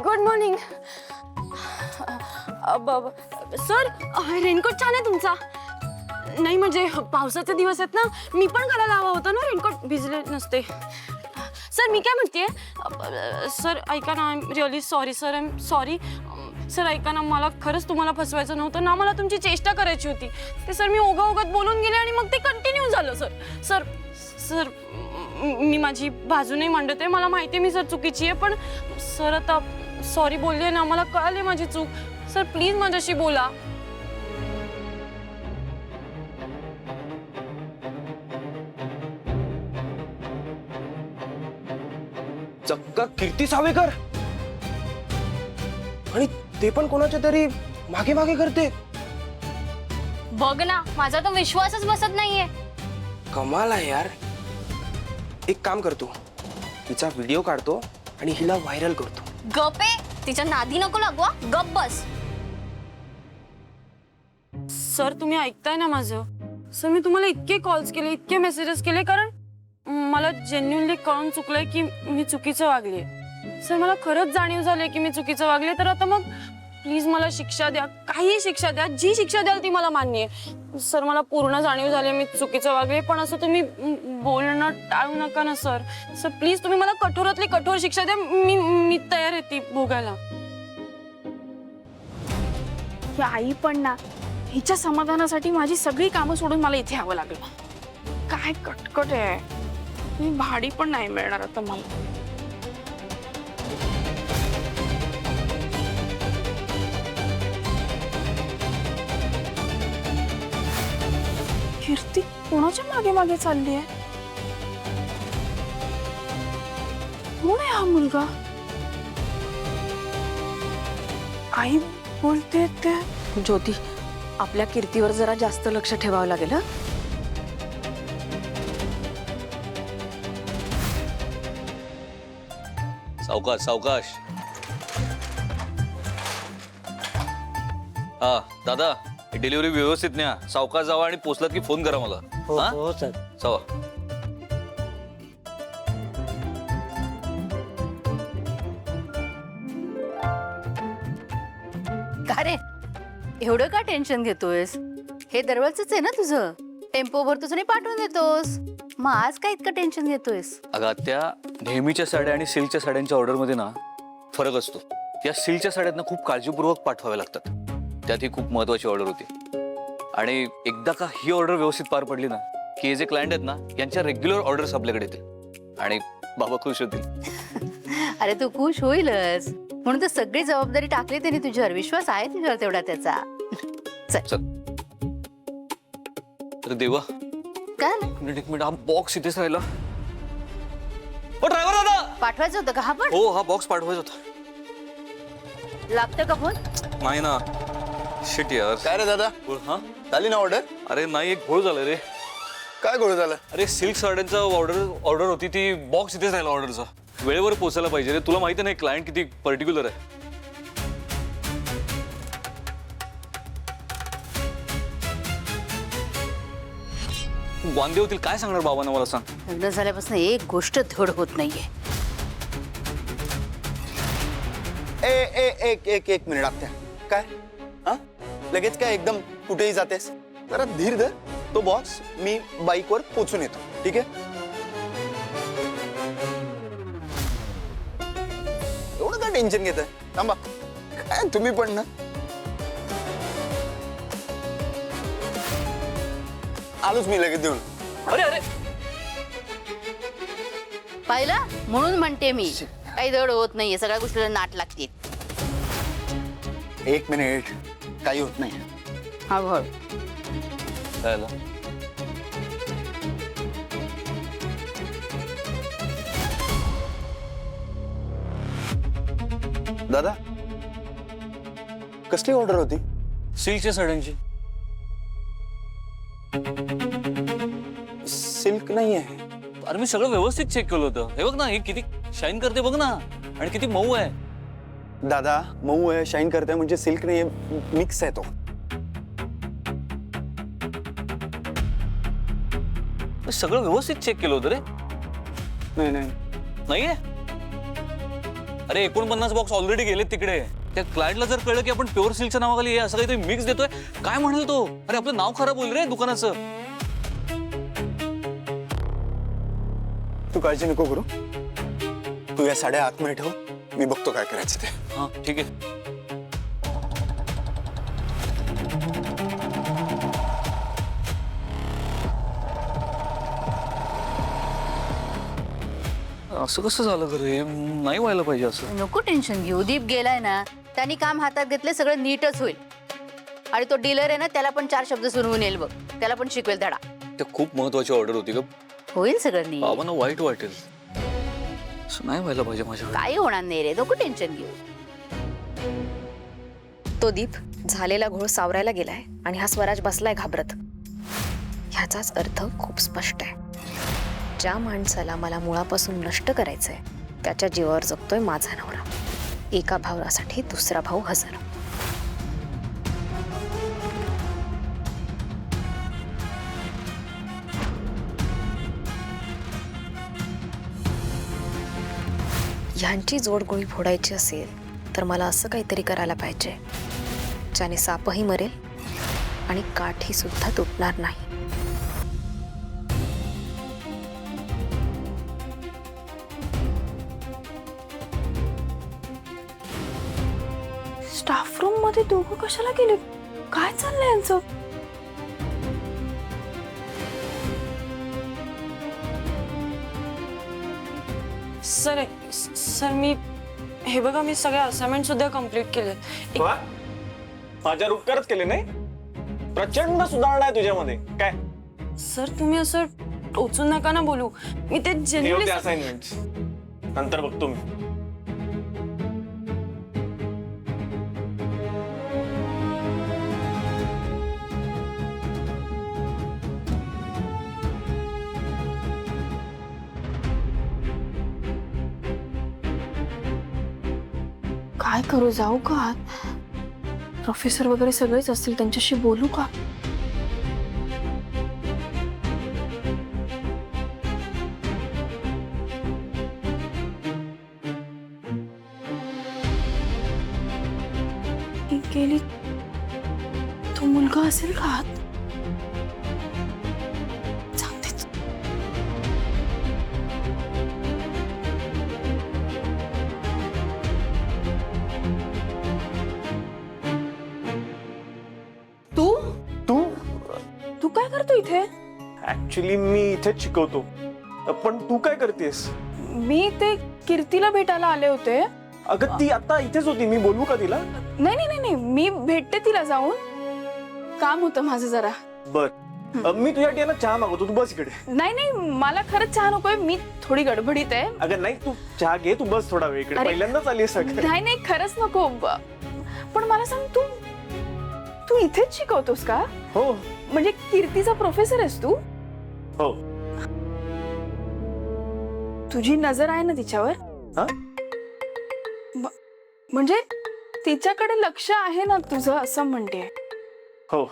Good morning sir. Raincoat छान आहे तुमचा. नाही म्हणजे पावसाचे दिवस आहेत ना, मी पण घालायला हवा होता ना रेनकोट, भिजले नसते. सर मी काय म्हणते सर, ऐका ना, I am really sorry sir, I am sorry sir. ऐका ना, मला खरंच तुम्हाला फसवायचं नव्हतं ना, मला तुमची चेष्टा करायची होती. ते सर मी ओघत बोलून गेले आणि मग ते कंटिन्यू झालं सर. सर सर मी माझी बाजू नाही मांडत आहे, मला माहिती आहे मी सर चुकीची आहे, पण सर आता सॉरी बोलले ना, मला कळाले माझी चूक. सर प्लीज माझ्याशी बोला. चक्क कीर्ती सावेकर, आणि ते पण कोणाच्या तरी मागे मागे करते. बघ ना, माझा तर विश्वासच बसत नाहीये. कमाल आहे यार. एक काम करतो, तिचा व्हिडिओ काढतो आणि हिला व्हायरल करतो. गप आहे, तिच्या नादी नको लागवा, गप बस. सर तुम्ही ऐकताय ना माझं? सर मी तुम्हाला इतके कॉल्स केले, इतके मेसेजेस केले, कारण मला जेन्युइनली कळून चुकलंय की मी चुकीचं वागले. सर मला खरंच जाणीव झाली की मी चुकीचं वागले. तर आता मग प्लीज मला शिक्षा द्या, काही शिक्षा द्या, जी शिक्षा द्याल ती मला मान्य आहे. सर मला पूर्ण जाणीव झाली मी चुकीचं वागले, पण असं तुम्ही बोलणं टाळू नका ना सर. सर प्लीज तुम्ही मला कठोरातली कठोर शिक्षा द्या, मी तयार आहे ती भोगायला. ही आई पण ना, हिच्या समाधानासाठी माझी सगळी कामं सोडून मला इथे यावं लागलं. काय कटकट आहे. मी भाडी पण नाही मिळणार आता मला. कीर्ती कोणाच्या मागे मागे चालली आहे? कोण आहे हा मुलगा? आई बोलते ते. ज्योती, आपल्या कीर्तीवर जरा जास्त लक्ष ठेवावं लागेल. हं? सावकाश सावकाश. हा दादा, डिलिव्हरी व्यवस्थित न्या, सावकाश जावा आणि पोचलात की फोन करा मला. हो सर. जावा. का रे, एवढं का टेन्शन घेतोयस? हे दरवेळच आहे ना तुझं. टेम्पो भरतोस आणि पाठवून देतोस. मग आज काय इतकं टेन्शन घेतोयस? अगं त्या नेहमीच्या साड्या आणि सिल्कच्या साड्यांच्या ऑर्डर मध्ये ना फरक असतो. या सिल्कच्या साड्यांना खूप काळजीपूर्वक पाठवाव्या लागतात. त्यात ही खूप महत्वाची ऑर्डर होती. आणि एकदा का ही ऑर्डर व्यवस्थित पार पडली ना, की हे जे क्लायंट आहेत ना, यांच्या रेग्युलर ऑर्डर्स आपल्याकडे येतील आणि बाबा खुश होतील. अरे तू खुश होईलच, म्हणून तर सगळी जबाबदारी टाकली त्यांनी तुझ्यावर. विश्वास आहे तुझ्यावर तेवढा त्याचा. चल. तर देवा, काय एक मिनिट, हा बॉक्स इथेच राहिला. हो ड्रायव्हर दादा, पाठवायचं होतं का? हा पण हो हा बॉक्स पाठवायचा होता. लागतं का फोन? नाही ना. शिट यार. काय रे दादा, हा झाली ना ऑर्डर? अरे नाही, एक घोळ झालं रे. काय गोळ झालं? अरे सिल्क साड्यांचा ऑर्डर होती, ती बॉक्स इथेच राहिला ऑर्डरचा. वेळेवर पोहोचायला पाहिजे रे. तुला माहिती नाही क्लायंट किती पर्टिक्युलर आहे. वांदे होतील. काय सांगणार बाबांना मला सांग. लग्न झाल्यापासून एक गोष्ट धड होत नाहीये. एक मिनिट आत्या. काय हा लगेच काय एकदम कुठेही जातेस? जरा धीर धर. तो बॉक्स मी बाईकवर पोचून येतो, ठीक आहे? एवढं काय टेन्शन घेताय? थांबा. काय तुम्ही पण ना. आलोच मी लगेच देऊन. अरे अरे पाहिलं, म्हणून म्हणते मी काही धड होत नाहीये. सगळ्या गोष्टीला नाट लागते. एक मिनिट, काही होत नाही. हळूहळू. काय झालं? दादा, कसली ऑर्डर होती? सिल्कच्या साड्यांची. सिल्क नाही आहे. अरे मी सगळं व्यवस्थित चेक केलं होतं. हे बघ ना, हे किती शाईन करते बघ ना, आणि किती मऊ आहे. दादा, मऊ आहे, शाईन करते म्हणजे सिल्क नाही, मिक्स आहे तो. सगळं व्यवस्थित चेक केलं होतं रे. नाही नाही नाहीये. अरे 49 बॉक्स ऑलरेडी गेलेत तिकडे. त्या क्लायंटला जर कळलं की आपण प्युअर सिल्कच्या नावाखाली हे असं काहीतरी मिक्स देतोय, काय म्हणेल तो? अरे आपलं नाव खराब होईल रे दुकानाचं. तू काळजी नको करू. तू या साड्या आतमध्ये ठेव, मी बघतो काय करायचं ते. हा ठीक आहे. असं कसं झालं खरं? हे नाही व्हायला पाहिजे असं. नको टेन्शन घेऊ. दीप गेलाय ना, त्यांनी काम हातात घेतले, सगळं नीटच होईल. आणि तो डीलर आहे ना, त्याला पण 4 शब्द सुनवून येईल बघ. त्याला पण शिकवेल धडा. ते खूप महत्वाची ऑर्डर होती ग. होईल सगळं नीट. बाबांना वाईट वाटेल. असं नाही व्हायला पाहिजे माझ्याकडे. काही होणार नाही रे, नको टेन्शन घेऊ. तो दीप झालेला घोळ सावरायला गेलाय आणि हा स्वराज बसलाय घाबरत. ह्याचाच अर्थ खूप स्पष्ट आहे. ज्या माणसाला मला मुळापासून नष्ट करायचंय त्याच्या जीवावर जगतोय माझा नवरा. एका भावासाठी दुसरा भाऊ हजर. ह्यांची जोडगोळी फोडायची असेल तर मला असं काहीतरी करायला पाहिजे ज्याने सापही मरेल आणि काठी सुद्धा तुटणार नाही. स्टाफ रूम मध्ये दोघं कशाला गेले? काय चाललंय यांचं? सर सर मी हे बघा, मी सगळे असाइनमेंट सुद्धा कम्प्लीट केलेत. माझ्यावर उपकारच केले नाही. प्रचंड सुधारणा आहे तुझ्यामध्ये. काय सर तुम्ही असं टोचून नका ना बोलू. मी ते जेन्युइनली असाइनमेंट नंतर बघतो मी. काय करू? जाऊ का आत? प्रोफेसर वगैरे सगळेच असतील, त्यांच्याशी बोलू का? ही गेली. तो मुलगा असेल का आत? जाऊदेच. तू तू तू काय करतो इथे? ऍक्च्युली मी इथेच शिकवतो. पण तू काय करतेस? मी ते कीर्तीला भेटायला आले होते. अगं ती आता इथेच होती. मी बोलवू का तिला? नाही नाही नाही, मी भेटते तिला जाऊन. काम होतं माझं जरा. बर मी तुझ्यासाठी आहे ना चहा मागवतो. तू बस इकडे. नाही नाही, मला खरंच चहा नकोय. मी थोडी गडबडीत आहे. अगं नाही, तू चहा घे. तू बस थोडा वेळ इकडे. अरे. पहिल्यांदाच आली सगळं. नाही नाही, खरंच नको. पण मला सांग, तू तू इथेच शिकवतोस का? हो म्हणजे कीर्तीचा प्रोफेसर आहेस तू? हो. तुझी नजर आहे ना तिच्यावर? हा? म्हणजे तिच्याकडे लक्ष आहे ना तुझं, असं म्हणते. हो